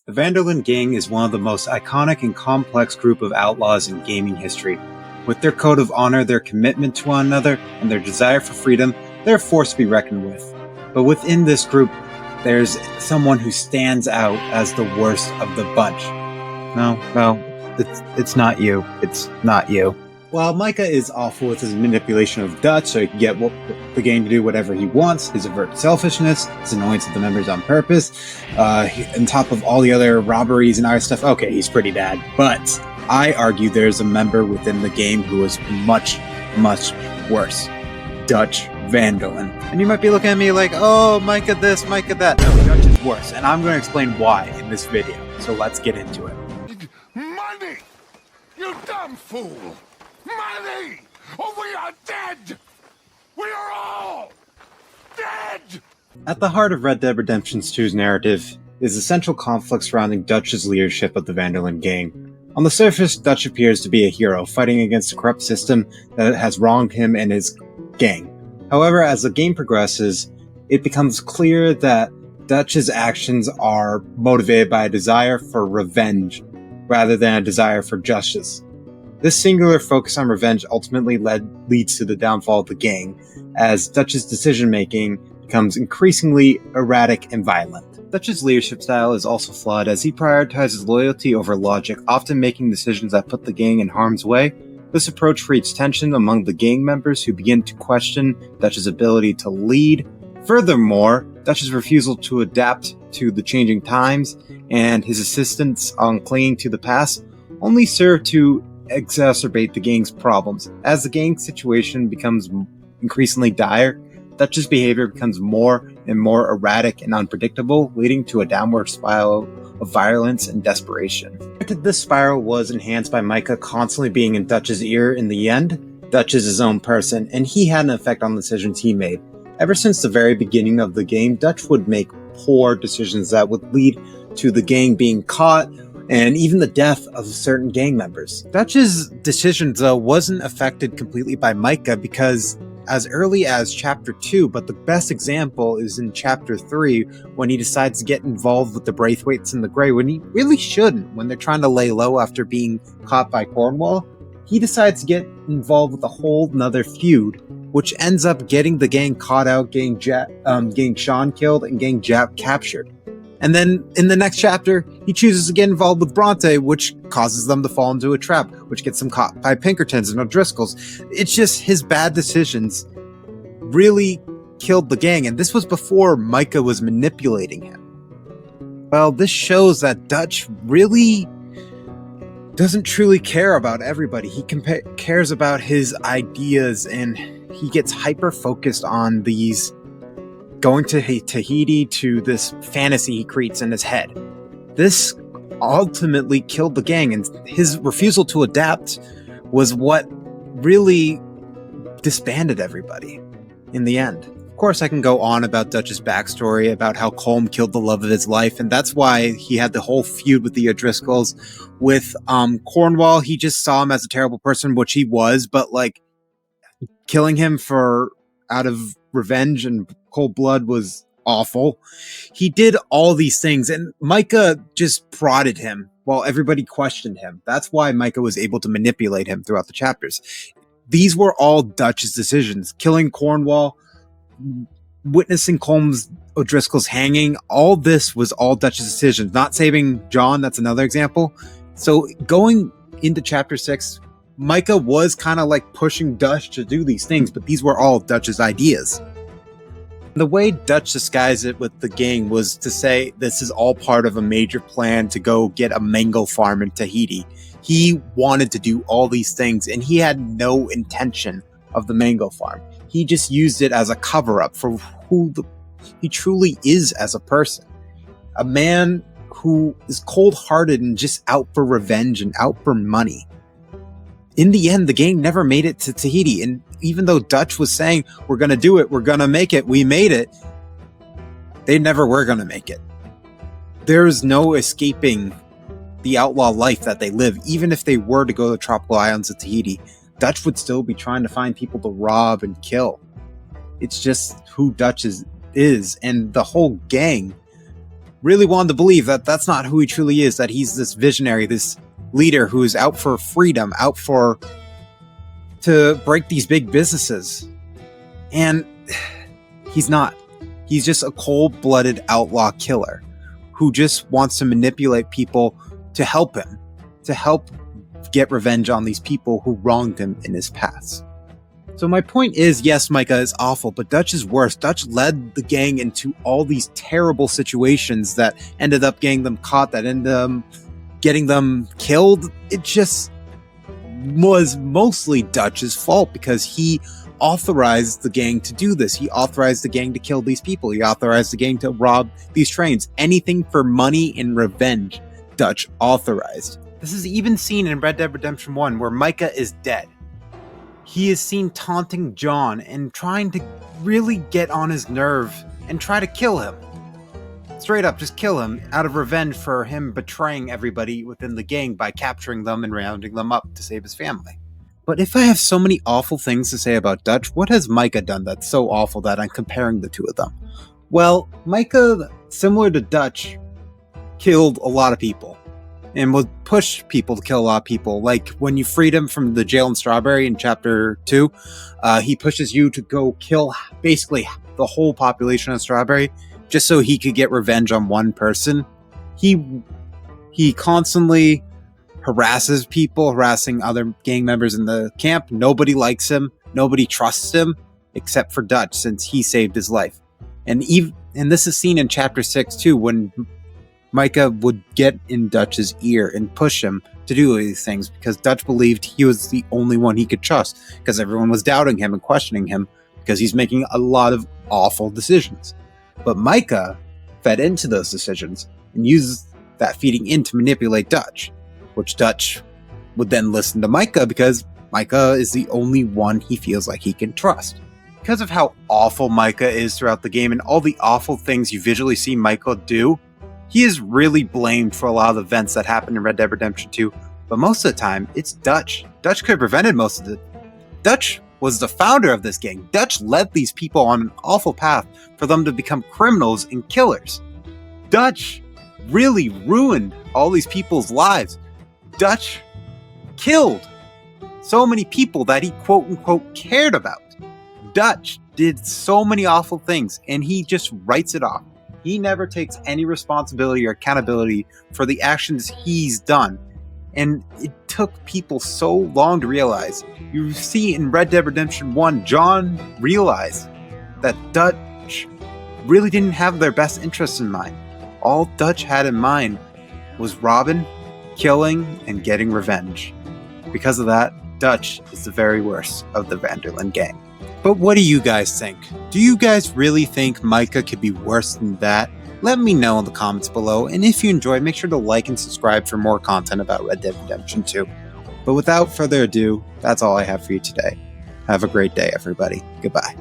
The Vanderlyn Gang is one of the most iconic and complex group of outlaws in gaming history. With their code of honor, their commitment to one another, and their desire for freedom, they're a force to be reckoned with. But within this group, there's someone who stands out as the worst of the bunch. No, it's not you. It's not you. While Micah is awful with his manipulation of Dutch so he can get the gang to do whatever he wants, his overt selfishness, his annoyance of the members on purpose, on top of all the other robberies and other stuff, okay, he's pretty bad. But I argue there's a member within the game who is much, much worse. Dutch Vanderlyn. And you might be looking at me like, oh, Micah this, Micah that. No, Dutch is worse, and I'm going to explain why in this video. So let's get into it. Money! You dumb fool! Money! Or we are dead! We are all dead! At the heart of Red Dead Redemption 2's narrative is the central conflict surrounding Dutch's leadership of the Vanderlyn Gang. On the surface, Dutch appears to be a hero, fighting against a corrupt system that has wronged him and his gang. However, as the game progresses, it becomes clear that Dutch's actions are motivated by a desire for revenge rather than a desire for justice. This singular focus on revenge ultimately leads to the downfall of the gang, as Dutch's decision-making becomes increasingly erratic and violent. Dutch's leadership style is also flawed, as he prioritizes loyalty over logic, often making decisions that put the gang in harm's way. This approach creates tension among the gang members who begin to question Dutch's ability to lead. Furthermore, Dutch's refusal to adapt to the changing times and his insistence on clinging to the past only serve to exacerbate the gang's problems. As the gang situation becomes increasingly dire, Dutch's behavior becomes more and more erratic and unpredictable, leading to a downward spiral of violence and desperation. This spiral was enhanced by Micah constantly being in Dutch's ear. In the end, Dutch is his own person, and he had an effect on the decisions he made. Ever since the very beginning of the game, Dutch would make poor decisions that would lead to the gang being caught, and even the death of certain gang members. Dutch's decisions, though, wasn't affected completely by Micah, because as early as Chapter 2, but the best example is in Chapter 3, when he decides to get involved with the Braithwaites and the Grey, when he really shouldn't, when they're trying to lay low after being caught by Cornwall. He decides to get involved with a whole nother feud, which ends up getting the gang caught out, getting Sean killed, and getting Jap captured. And then in the next chapter, he chooses to get involved with Bronte, which causes them to fall into a trap, which gets them caught by Pinkertons and O'Driscolls. It's just his bad decisions really killed the gang, and this was before Micah was manipulating him. Well, this shows that Dutch really doesn't truly care about everybody. He cares about his ideas, and he gets hyper-focused on these going to Tahiti, to this fantasy he creates in his head. This ultimately killed the gang, and his refusal to adapt was what really disbanded everybody in the end. Of course, I can go on about Dutch's backstory, about how Colm killed the love of his life, and that's why he had the whole feud with the O'Driscolls. With Cornwall, he just saw him as a terrible person, which he was, but like killing him out of revenge and cold blood was awful. He did all these things, and Micah just prodded him while everybody questioned him. That's why Micah was able to manipulate him throughout the chapters. These were all Dutch's decisions. Killing Cornwall, witnessing Colm's O'Driscoll's hanging, all this was all Dutch's decisions. Not saving John, that's another example. So going into chapter 6, Micah was kind of like pushing Dutch to do these things, but these were all Dutch's ideas. The way Dutch disguised it with the gang was to say this is all part of a major plan to go get a mango farm in Tahiti. He wanted to do all these things, and he had no intention of the mango farm. He just used it as a cover-up for who he truly is as a person. A man who is cold-hearted and just out for revenge and out for money. In the end, the gang never made it to Tahiti, and even though Dutch was saying, we're going to do it, we're going to make it, we made it, they never were going to make it. There's no escaping the outlaw life that they live. Even if they were to go to the tropical islands of Tahiti, Dutch would still be trying to find people to rob and kill. It's just who Dutch is, and the whole gang really wanted to believe that that's not who he truly is, that he's this visionary, this leader who is out for freedom, to break these big businesses. And he's not. He's just a cold-blooded outlaw killer who just wants to manipulate people to help him, to help get revenge on these people who wronged him in his past. So my point is, yes, Micah is awful, but Dutch is worse. Dutch led the gang into all these terrible situations that ended up getting them caught, that ended up getting them killed. It just was mostly Dutch's fault because he authorized the gang to do this. He authorized the gang to kill these people. He authorized the gang to rob these trains. Anything for money and revenge, Dutch authorized. This is even seen in Red Dead Redemption 1, where Micah is dead. He is seen taunting John and trying to really get on his nerve and try to kill him. Straight up, just kill him out of revenge for him betraying everybody within the gang by capturing them and rounding them up to save his family. But if I have so many awful things to say about Dutch, what has Micah done that's so awful that I'm comparing the two of them? Well, Micah, similar to Dutch, killed a lot of people and would push people to kill a lot of people. Like when you freed him from the jail in Strawberry in Chapter 2, he pushes you to go kill basically the whole population of Strawberry just so he could get revenge on one person. He constantly harasses people, harassing other gang members in the camp. Nobody likes him. Nobody trusts him except for Dutch, since he saved his life. And this is seen in Chapter 6 too, when Micah would get in Dutch's ear and push him to do these things because Dutch believed he was the only one he could trust, because everyone was doubting him and questioning him because he's making a lot of awful decisions. But Micah fed into those decisions and used that feeding in to manipulate Dutch, which Dutch would then listen to Micah because Micah is the only one he feels like he can trust. Because of how awful Micah is throughout the game and all the awful things you visually see Micah do, he is really blamed for a lot of the events that happened in Red Dead Redemption 2, but most of the time, it's Dutch. Dutch could have prevented most of it. Dutch was the founder of this gang. Dutch led these people on an awful path for them to become criminals and killers. Dutch really ruined all these people's lives. Dutch killed so many people that he quote-unquote cared about. Dutch did so many awful things, and he just writes it off. He never takes any responsibility or accountability for the actions he's done. And it took people so long to realize. You see in Red Dead Redemption 1, John realized that Dutch really didn't have their best interests in mind. All Dutch had in mind was robbing, killing, and getting revenge. Because of that, Dutch is the very worst of the Van der Linde gang. But what do you guys think? Do you guys really think Micah could be worse than that? Let me know in the comments below, and if you enjoyed, make sure to like and subscribe for more content about Red Dead Redemption 2. But without further ado, that's all I have for you today. Have a great day, everybody. Goodbye.